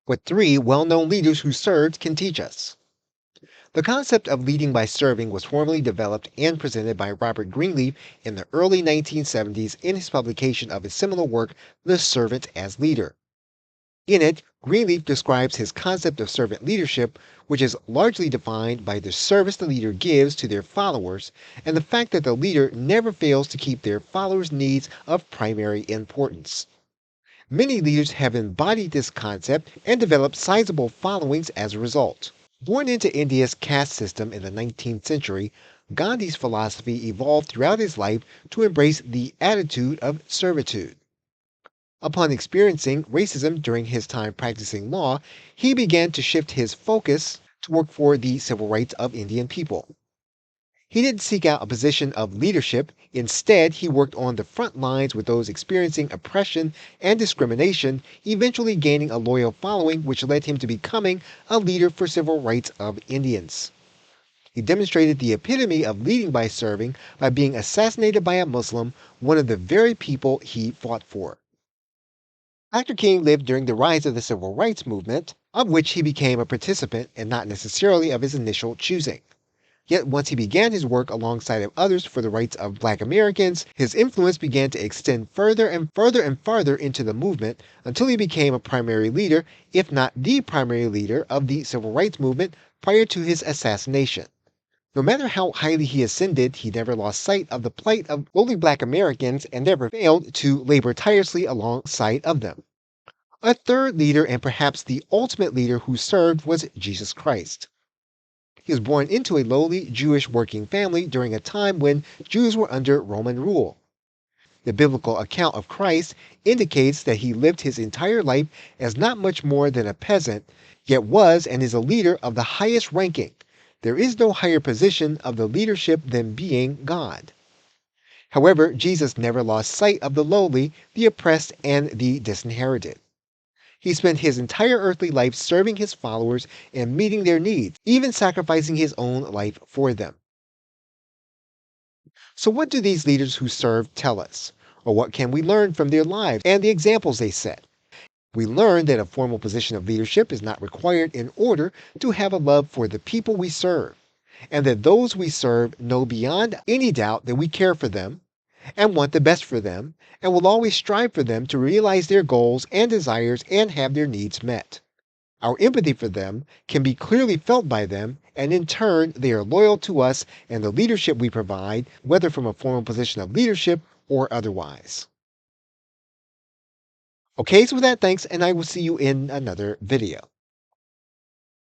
what three well-known leaders who served can teach us. The concept of leading by serving was formally developed and presented by Robert Greenleaf in the early 1970s in his publication of his seminal work, The Servant as Leader. In it, Greenleaf describes his concept of servant leadership, which is largely defined by the service the leader gives to their followers and the fact that the leader never fails to keep their followers' needs of primary importance. Many leaders have embodied this concept and developed sizable followings as a result. Born into India's caste system in the 19th century, Gandhi's philosophy evolved throughout his life to embrace the attitude of servitude. Upon experiencing racism during his time practicing law, he began to shift his focus to work for the civil rights of Indian people. He didn't seek out a position of leadership. Instead, he worked on the front lines with those experiencing oppression and discrimination, eventually gaining a loyal following, which led him to becoming a leader for civil rights of Indians. He demonstrated the epitome of leading by serving by being assassinated by a Muslim, one of the very people he fought for. Dr. King lived during the rise of the civil rights movement, of which he became a participant and not necessarily of his initial choosing. Yet once he began his work alongside of others for the rights of Black Americans, his influence began to extend further and further and farther into the movement until he became a primary leader, if not the primary leader, of the civil rights movement prior to his assassination. No matter how highly he ascended, he never lost sight of the plight of lowly Black Americans and never failed to labor tirelessly alongside of them. A third leader, and perhaps the ultimate leader who served, was Jesus Christ. He was born into a lowly Jewish working family during a time when Jews were under Roman rule. The biblical account of Christ indicates that he lived his entire life as not much more than a peasant, yet was and is a leader of the highest ranking. There is no higher position of the leadership than being God. However, Jesus never lost sight of the lowly, the oppressed, and the disinherited. He spent his entire earthly life serving his followers and meeting their needs, even sacrificing his own life for them. So, what do these leaders who serve tell us? Or what can we learn from their lives and the examples they set? We learn that a formal position of leadership is not required in order to have a love for the people we serve, and that those we serve know beyond any doubt that we care for them and want the best for them, and will always strive for them to realize their goals and desires and have their needs met. Our empathy for them can be clearly felt by them, and in turn, they are loyal to us and the leadership we provide, whether from a formal position of leadership or otherwise. Okay, so with that, thanks, and I will see you in another video.